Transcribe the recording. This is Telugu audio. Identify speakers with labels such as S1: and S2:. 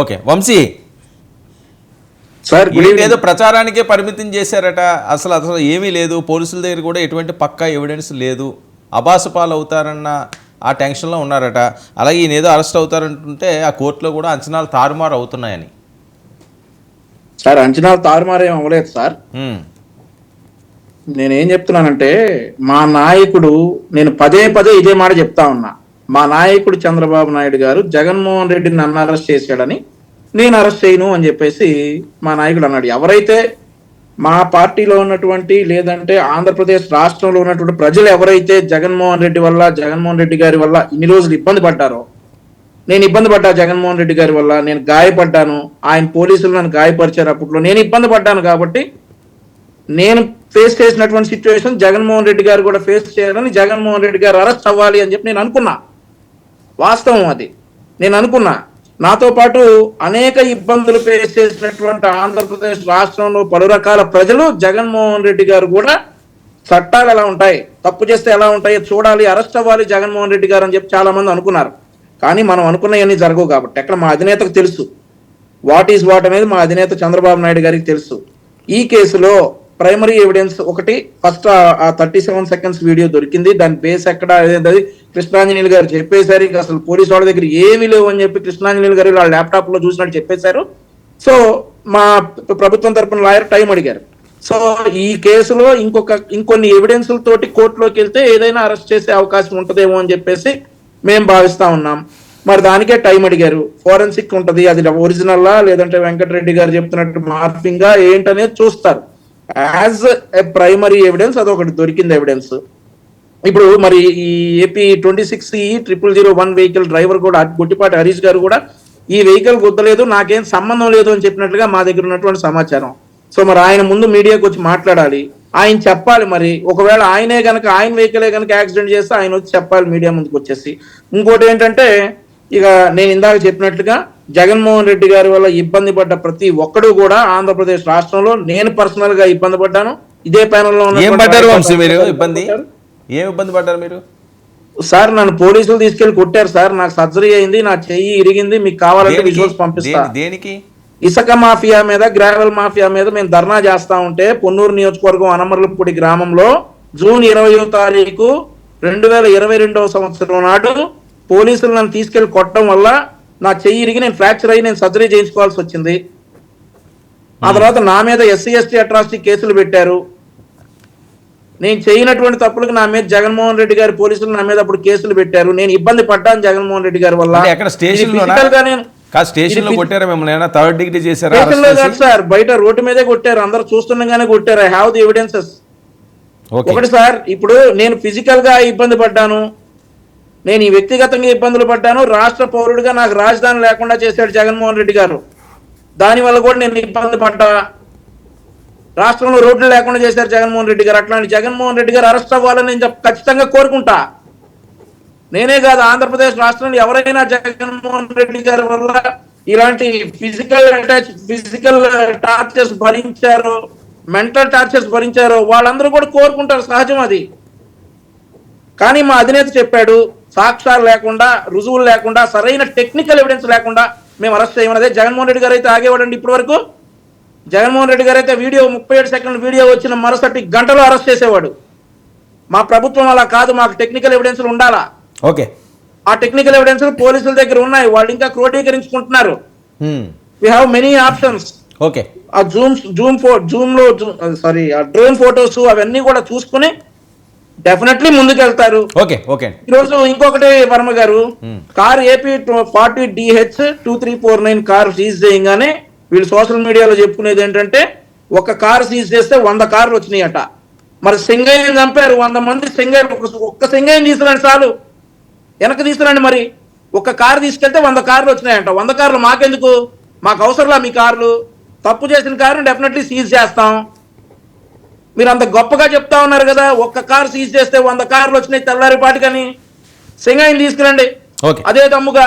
S1: ఓకే వంశీ
S2: సార్
S1: ఏదో ప్రచారానికే పరిమితం చేశారట, అసలు ఏమీ లేదు, పోలీసుల దగ్గర కూడా ఎటువంటి పక్కా ఎవిడెన్స్ లేదు, అబాసుపాలు అవుతారన్న ఆ టెన్షన్లో ఉన్నారట. అలాగే ఈయన ఏదో అరెస్ట్ అవుతారంటుంటే ఆ కోర్టులో కూడా అంచనాలు తారుమారు అవుతున్నాయని.
S2: సార్ అంచనాలు తారుమారేం అవ్వలేదు సార్. నేనేం చెప్తున్నానంటే మా నాయకుడు, నేను పదే పదే ఇదే మాట చెప్తా ఉన్నా, మా నాయకుడు చంద్రబాబు నాయుడు గారు జగన్మోహన్ రెడ్డిని నన్ను అరెస్ట్ చేశాడని నేను అరెస్ట్ చేయను అని చెప్పేసి మా నాయకుడు అన్నాడు. ఎవరైతే మా పార్టీలో ఉన్నటువంటి లేదంటే ఆంధ్రప్రదేశ్ రాష్ట్రంలో ఉన్నటువంటి ప్రజలు ఎవరైతే జగన్మోహన్ రెడ్డి గారి వల్ల ఇన్ని రోజులు ఇబ్బంది పడ్డారో, నేను ఇబ్బంది పడ్డా జగన్మోహన్ రెడ్డి గారి వల్ల, నేను గాయపడ్డాను, ఆయన పోలీసులు నన్ను గాయపరిచారు, అప్పట్లో నేను ఇబ్బంది పడ్డాను కాబట్టి నేను ఫేస్ చేసినటువంటి సిచ్యువేషన్ జగన్మోహన్ రెడ్డి గారు కూడా ఫేస్ చేయాలని, జగన్మోహన్ రెడ్డి గారు అరెస్ట్ అవ్వాలి అని చెప్పి నేను అనుకున్నా. వాస్తవం అది, నేను అనుకున్నా. నాతో పాటు అనేక ఇబ్బందులు ఫేస్ చేసినటువంటి ఆంధ్రప్రదేశ్ రాష్ట్రంలో పలు రకాల ప్రజలు జగన్మోహన్ రెడ్డి గారు కూడా చట్టాలు ఎలా ఉంటాయి, తప్పు చేస్తే ఎలా ఉంటాయి చూడాలి, అరెస్ట్ అవ్వాలి జగన్మోహన్ రెడ్డి గారు అని చెప్పి చాలా మంది అనుకున్నారు. కానీ మనం అనుకున్నవన్నీ జరగవు కాబట్టి ఎక్కడ మా అధినేతకు తెలుసు, వాట్ ఈజ్ వాట్ అనేది మా అధినేత చంద్రబాబు నాయుడు గారికి తెలుసు. ఈ కేసులో ప్రైమరీ ఎవిడెన్స్ ఒకటి, ఫస్ట్ ఆ 37 seconds వీడియో దొరికింది. దాని బేస్ ఎక్కడ అనేది కృష్ణాంజనేయులు గారు చెప్పేశారు. ఇక అసలు పోలీసు వాళ్ళ దగ్గర ఏమీ లేవు అని చెప్పి కృష్ణాంజనేయులు గారు వాళ్ళ ల్యాప్టాప్ లో చూసినట్టు చెప్పేశారు. సో మా ప్రభుత్వం తరపున లాయర్ టైం అడిగారు. సో ఈ కేసులో ఇంకొన్ని ఎవిడెన్స్లతోటి కోర్టులోకి వెళ్తే ఏదైనా అరెస్ట్ చేసే అవకాశం ఉంటుందేమో అని చెప్పేసి మేము భావిస్తా ఉన్నాం. మరి దానికే టైం అడిగారు. ఫోరెన్సిక్ ఉంటది, అది ఒరిజినల్లా లేదంటే వెంకటరెడ్డి గారు చెప్తున్నట్టు మార్పింగా ఏంటనేది చూస్తారు. యాజ్ ఎ ప్రైమరీ ఎవిడెన్స్ అదొకటి దొరికింది ఎవిడెన్స్. ఇప్పుడు మరి ఈ ఏపీ 26E001 వెహికల్ డ్రైవర్ కూడా గుట్టిపాటి హరీష్ గారు కూడా ఈ వెహికల్ గుద్దలేదు, నాకేం సంబంధం లేదు అని చెప్పినట్లుగా మా దగ్గర ఉన్నటువంటి సమాచారం. సో మరి ఆయన ముందు మీడియాకి వచ్చి మాట్లాడాలి, ఆయన చెప్పాలి. మరి ఒకవేళ ఆయన వెహికలే కనుక యాక్సిడెంట్ చేస్తే ఆయన వచ్చి చెప్పాలి మీడియా ముందుకు వచ్చేసి. ఇంకోటి ఏంటంటే, ఇక నేను ఇందాక చెప్పినట్లుగా జగన్మోహన్ రెడ్డి గారి వల్ల ఇబ్బంది పడ్డ ప్రతి ఒక్కడు కూడా ఆంధ్రప్రదేశ్ రాష్ట్రంలో, నేను పర్సనల్ గా ఇబ్బంది పడ్డాను. ఇదే ప్యానెల్లో
S1: ఇబ్బంది పడ్డారు మీరు
S2: సార్. నన్ను పోలీసులు తీసుకెళ్లి కొట్టారు సార్, నాకు సర్జరీ అయింది, నా చెయ్యి ఇరిగింది, మీకు కావాలంటే విజువల్స్ పంపిస్తా.
S1: దేనికి?
S2: ఇసుక మాఫియా మీద, గ్రావెల్ మాఫియా మీద మేము ధర్నా చేస్తా ఉంటే పొన్నూరు నియోజకవర్గం అనమర్లపూడి గ్రామంలో జూన్ 20వ తారీఖు 2022వ సంవత్సరం నాడు పోలీసులు నన్ను తీసుకెళ్లి కొట్టడం వల్ల నా చెయ్యి ఇరిగి నేను ఫ్రాక్చర్ అయ్యి నేను సర్జరీ చేయించుకోవాల్సి వచ్చింది. ఆ తర్వాత నా మీద SC/ST అట్రాసిటీ కేసులు పెట్టారు. నేను చేయనటువంటి తప్పులకు నా మీద జగన్మోహన్ రెడ్డి గారి పోలీసులు నా మీద అప్పుడు కేసులు పెట్టారు. నేను ఇబ్బంది పడ్డాను జగన్మోహన్ రెడ్డి గారి వల్ల. సార్ బయట రోడ్డు మీదే కొట్టారు, అందరూ చూస్తుండగానే కొట్టారు. I have the evidences. ఒకటి సార్, ఇప్పుడు నేను ఫిజికల్ గా ఇబ్బంది పడ్డాను, నేను ఈ వ్యక్తిగతంగా ఇబ్బందులు పడ్డాను, రాష్ట్ర పౌరుడిగా నాకు రాజధాని లేకుండా చేశాడు జగన్మోహన్ రెడ్డి గారు, దానివల్ల కూడా నేను ఇబ్బంది పడ్డా. రాష్ట్రంలో రోడ్లు లేకుండా చేశారు జగన్మోహన్ రెడ్డి గారు. అట్లాంటి జగన్మోహన్ రెడ్డి గారు అరెస్ట్ అవ్వాలని నేను ఖచ్చితంగా కోరుకుంటా. నేనే కాదు, ఆంధ్రప్రదేశ్ రాష్ట్రంలో ఎవరైనా జగన్మోహన్ రెడ్డి గారి వల్ల ఇలాంటి ఫిజికల్ టార్చర్స్ భరించారో, మెంటల్ టార్చర్స్ భరించారో వాళ్ళందరూ కూడా కోరుకుంటారు, సహజం అది. కానీ మా అధినేత చెప్పాడు, సాక్ష్యాలు లేకుండా, రుజువులు లేకుండా, సరైన టెక్నికల్ ఎవిడెన్స్ లేకుండా మేము అరెస్ట్ చేయమన్నదే. జగన్మోహన్ రెడ్డి గారు అయితే ఆగేవాడండి ఇప్పటి వరకు. జగన్మోహన్ రెడ్డి గారు అయితే 37 సెకండ్ల వీడియో వచ్చిన మరుసటి గంటలో అరెస్ట్ చేసేవాడు. మా ప్రభుత్వం అలా కాదు, మాకు టెక్నికల్ ఎవిడెన్స్లు ఉండాలా.
S1: ఓకే,
S2: ఆ టెక్నికల్ ఎవిడెన్స్ పోలీసుల దగ్గర ఉన్నాయి, వాళ్ళు ఇంకా క్రోడీకరించుకుంటున్నారు. We have many options.
S1: Okay,
S2: ఆ డ్రోన్ ఫోటోస్ అవన్నీ కూడా చూసుకుని డెఫినెట్లీ ముందుకెళ్తారు. ఈరోజు ఇంకొకటి వర్మ గారు, car AP 40DH2349 car seize చేయగానే వీళ్ళు సోషల్ మీడియాలో చెప్పుకునేది ఏంటంటే, ఒక కారు సీజ్ చేస్తే 100 కార్లు వచ్చినాయట. మరి సింగయ్యని చంపారు, 100 మంది సింగయ్య, ఒక్క సింగయ్యని తీసుకురండి చాలు, వెనక తీసుకురండి. మరి ఒక కారు తీసుకెళ్తే 100 కార్లు వచ్చినాయంట. 100 కార్లు మాకెందుకు, మాకు అవసరంలా మీ కార్లు. తప్పు చేసిన కారుని డెఫినెట్లీ సీజ్ చేస్తాం. మీరు అంత గొప్పగా చెప్తా ఉన్నారు కదా, ఒక్క కారు సీజ్ చేస్తే 100 కార్లు వచ్చినాయి తెల్లారిపాటికని. సింగయ్యని తీసుకురండి, అదే దమ్ముగా.